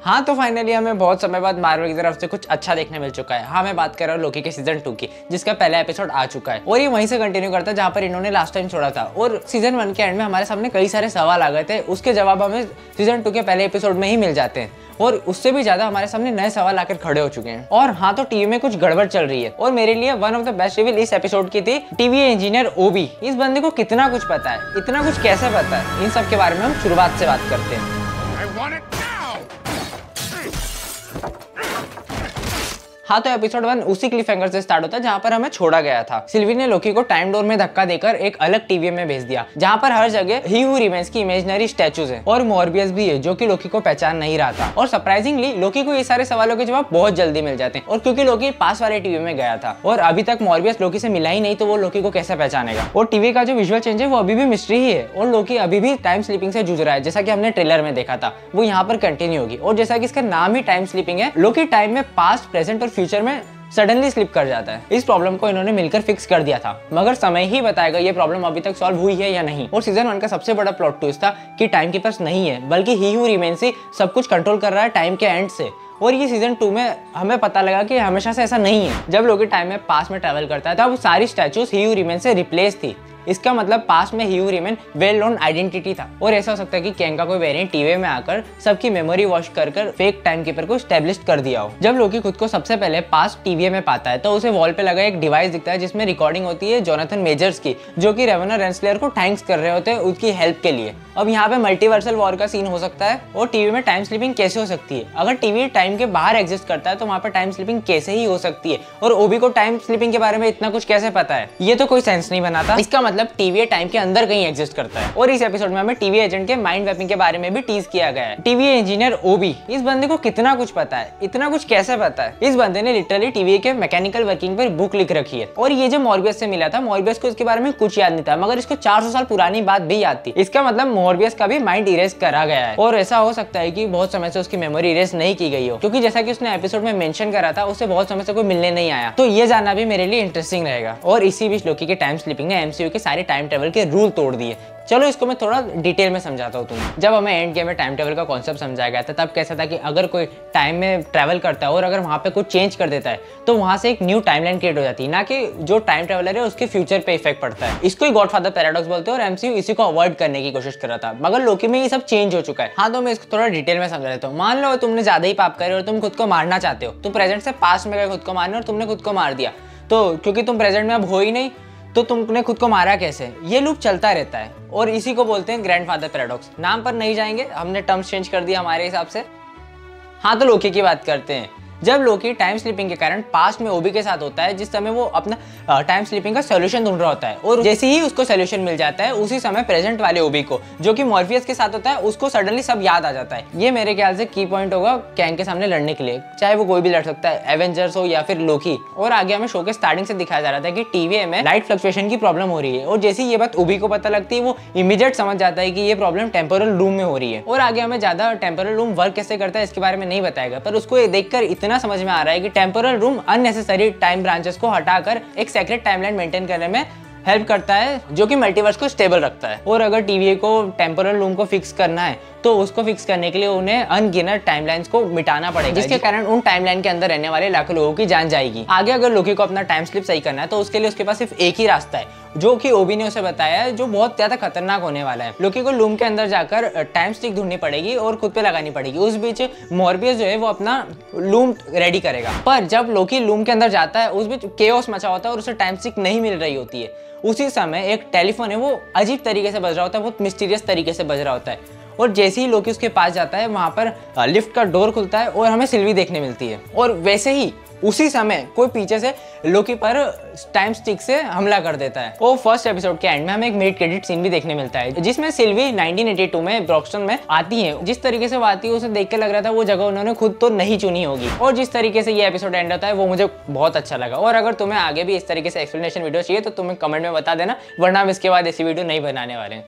हाँ तो फाइनली हमें बहुत समय बाद मार्वल की तरफ से कुछ अच्छा देखने मिल चुका है। हाँ मैं बात कर रहा हूँ लोकी के सीजन 2 की, जिसका पहला एपिसोड आ चुका है और ये वहीं से कंटिन्यू करता है जहाँ पर इन्होंने लास्ट टाइम छोड़ा था। और सीजन 1 के एंड में हमारे सामने कई सारे सवाल आ गए थे, उसके जवाब हमें सीजन 2 के पहले एपिसोड में ही मिल जाते हैं और उससे भी ज्यादा हमारे सामने नए सवाल आकर खड़े हो चुके हैं। और हाँ तो टीवी में कुछ गड़बड़ चल रही है और मेरे लिए one of the best reveal इस एपिसोड की थी टीवी इंजीनियर ओबी। इस बंदे को कितना कुछ पता है, इतना कुछ कैसे पता है, इन सब के बारे में हम शुरुआत से बात करते हैं। हाँ तो एपिसोड 1 उसी क्लिफहैंगर से स्टार्ट होता है जहाँ पर हमें छोड़ा गया था। सिल्वी ने लोकी को टाइम डोर में धक्का देकर एक अलग टीवी में भेज दिया जहाँ पर हर जगह ही हू रिमेन्स की इमेजिनरी स्टैचूज है और मॉर्बियस भी है जो कि लोकी को पहचान नहीं रहा था। और सरप्राइजिंगली लोकी को ये सारे सवालों के जवाब बहुत जल्दी मिल जाते हैं और क्योंकि लोकी पास वाले टीवी में गया था और अभी तक मॉर्बियस लोकी से मिला ही नहीं तो वो लोकी को कैसे पहचानेगा। और टीवी का जो विजुअल चेंज है वो अभी भी मिस्ट्री ही है और लोकी अभी भी टाइम स्लीपिंग से जूझ रहा है, जैसा कि हमने ट्रेलर में देखा था वो यहाँ पर कंटिन्यू होगी। और जैसा कि इसका नाम ही टाइम स्लीपिंग है, लोकी टाइम में पास्ट, प्रेजेंट और फ्यूचर में सडनली स्लिप कर जाता है। इस प्रॉब्लम को इन्होंने मिलकर फिक्स कर दिया था, मगर समय ही बताएगा ये प्रॉब्लम अभी तक सॉल्व हुई है या नहीं। और सीजन 1 का सबसे बड़ा प्लॉट ट्विस्ट था कि टाइम कीपर्स नहीं है बल्कि ही हू रिमेन्स ही सब कुछ कंट्रोल कर रहा है टाइम के एंड से। और ये सीजन 2 में हमें पता लगा कि हमेशा से ऐसा नहीं है। जब लोकी टाइम में पास में ट्रैवल करता है तब सारी स्टैचूज ही हू रिमेन्स से रिप्लेस थी। इसका मतलब पास्ट में ही हू रिमेन वेल नोन आइडेंटिटी था। और ऐसा हो सकता है कि कैंग का कोई वेरिएंट टीवी में आकर सबकी मेमोरी वॉश कर फेक टाइम कीपर को स्टैब्लिश कर दिया हो। जब लोकी खुद को सबसे पहले पास्ट टीवी में पाता है तो उसे वॉल पे लगा एक डिवाइस दिखता है जिसमें रिकॉर्डिंग होती है जोनाथन मेजर्स की, जो कि रेवेनर रेंसलेयर को थैंक्स कर रहे होते हैं उसकी हेल्प के लिए। अब यहाँ पे मल्टीवर्सल वॉर का सीन हो सकता है। और टीवी में टाइम स्लिपिंग कैसे हो सकती है? अगर टीवी टाइम के बाहर एग्जिस्ट करता है तो वहाँ पे टाइम स्लिपिंग कैसे ही हो सकती है? और ओबी को टाइम स्लिपिंग के बारे में इतना कुछ कैसे पता है? ये तो कोई सेंस नहीं बनाता। इसका मतलब टीवी टाइम के अंदर कहीं एग्जिस्ट करता है। और इस एपिसोड में हमें टीवी एजेंट के माइंड मैपिंग के बारे में भी टीज किया गया है। टीवी इंजीनियर ओबी, इस बंदे को कितना कुछ पता है, इतना कुछ कैसे पता है? इस बंदे ने लिटरली टीवी के मैकेनिकल वर्किंग पर बुक लिख रखी है। और ये जो मॉर्बियस से मिला था, मॉर्बियस को इसके बारे में कुछ याद नहीं था, मगर इसको 400 साल पुरानी बात भी याद थी। इसका मतलब मॉर्बियस का भी माइंड इरेज करा गया है। और ऐसा हो सकता है कि बहुत समय से उसकी मेमोरी इरेज नहीं की गई हो, क्योंकि जैसा कि उसने एपिसोड में मेंशन करा था उसे बहुत समय से कोई मिलने नहीं आया। तो ये जानना भी मेरे लिए इंटरेस्टिंग रहेगा। और इसी बीच लोकी के टाइम स्लिपिंग ने एमसीयू के सारे टाइम ट्रेवल के रूल तोड़ दिए। चलो इसको मैं थोड़ा डिटेल में समझाता हूँ तुम्हें। जब हमें एंड गेम में टाइम ट्रेवल का कॉन्सेप्ट समझाया गया था तब कैसा था कि अगर कोई टाइम में ट्रैवल करता है और अगर वहाँ पे कुछ चेंज कर देता है तो वहाँ से एक न्यू टाइमलाइन क्रिएट हो जाती है, ना कि जो टाइम ट्रेवलर है उसके फ्यूचर पे इफेक्ट पड़ता है। इसको ही गॉडफादर पैराडॉक्स बोलते हैं और एमसीयू इसी को अवॉइड करने की कोशिश कर रहा था, मगर लोकी में ये सब चेंज हो चुका है। हाँ तो मैं इसको थोड़ा डिटेल में समझा देता हूँ। मान लो तुमने ज्यादा ही पाप करे और तुम खुद को मारना चाहते हो, तुम प्रेजेंट से पास्ट में गए खुद को मारने और तुमने खुद को मार दिया। तो क्योंकि तुम प्रेजेंट में अब हो ही नहीं तो तुमने खुद को मारा कैसे? ये लूप चलता रहता है और इसी को बोलते हैं ग्रैंडफादर पैराडॉक्स। नाम पर नहीं जाएंगे, हमने टर्म्स चेंज कर दिया हमारे हिसाब से। हाँ तो लोकी की बात करते हैं। जब लोकी टाइम स्लिपिंग के कारण पास्ट में ओबी के साथ होता है, जिस समय वो अपना टाइम स्लिपिंग का सॉल्यूशन ढूंढ रहा होता है और जैसे ही उसको सॉल्यूशन मिल जाता है उसी समय प्रेजेंट वाले ओबी को, जो कि मॉर्फियस के साथ होता है, उसको सडनली सब याद आ जाता है। ये मेरे ख्याल से की पॉइंट होगा कैंग के सामने लड़ने के लिए, चाहे वो कोई भी लड़ सकता है, एवेंजर्स हो या फिर लोकी। और आगे हमें शो के स्टार्टिंग से दिखाया जा रहा था कि टीवी में लाइट फ्लक्चुएशन की प्रॉब्लम हो रही है और जैसे ये बात ओबी को पता लगती है वो इमीडिएट समझ जाता है कि ये प्रॉब्लम टेम्पोरल रूम में हो रही है। और आगे हमें ज्यादा टेम्पोरल रूम वर्क कैसे करता है इसके बारे में नहीं बताएगा, पर उसको देखकर इतना समझ में आ रहा है कि temporal room unnecessary time branches को हटाकर एक सेक्रेट टाइमलाइन मेंटेन करने में हेल्प करता है, जो कि मल्टीवर्स को स्टेबल रखता है। और अगर टीवी को टेम्पोरल रूम को फिक्स करना है तो उसको फिक्स करने के लिए उन्हें अनगिनत टाइमलाइंस को मिटाना पड़ेगा, जिसके कारण उन टाइमलाइन के अंदर रहने वाले लाखों लोगों की जान जाएगी। आगे अगर लोकी को अपना टाइम स्लिप सही करना है तो उसके लिए उसके पास सिर्फ एक ही रास्ता है, जो कि ओबी ने उसे बताया है, जो बहुत ज्यादा खतरनाक होने वाला है। लोकी को लूम के अंदर जाकर टाइम स्टिक ढूंढनी पड़ेगी और खुद पे लगानी पड़ेगी। उस बीच मॉर्बियस जो है वो अपना लूम रेडी करेगा। पर जब लोकी लूम के अंदर जाता है उस बीच केओस मचा होता है और उसे टाइम स्टिक नहीं मिल रही होती है। उसी समय एक टेलीफोन है वो अजीब तरीके से बज रहा होता है, बहुत मिस्टीरियस तरीके से बज रहा होता है। और जैसे ही लोकी उसके पास जाता है वहां पर लिफ्ट का डोर खुलता है और हमें सिल्वी देखने मिलती है। और वैसे ही उसी समय कोई पीछे से लोकी पर टाइम स्टिक से हमला कर देता है। और फर्स्ट एपिसोड के एंड में हमें एक मिड क्रेडिट सीन भी देखने मिलता है जिसमें सिल्वी 1982 में ब्रॉक्सटन में आती है। जिस तरीके से वो आती है उसे देख के लग रहा था वो जगह उन्होंने खुद तो नहीं चुनी होगी। और जिस तरीके से ये एपिसोड एंड होता है वो मुझे बहुत अच्छा लगा। और अगर तुम्हें आगे भी इस तरीके से एक्सप्लेनेशन वीडियो चाहिए तो तुम्हें कमेंट में बता देना, वरना हम इसके बाद ऐसी वीडियो नहीं बनाने वाले हैं।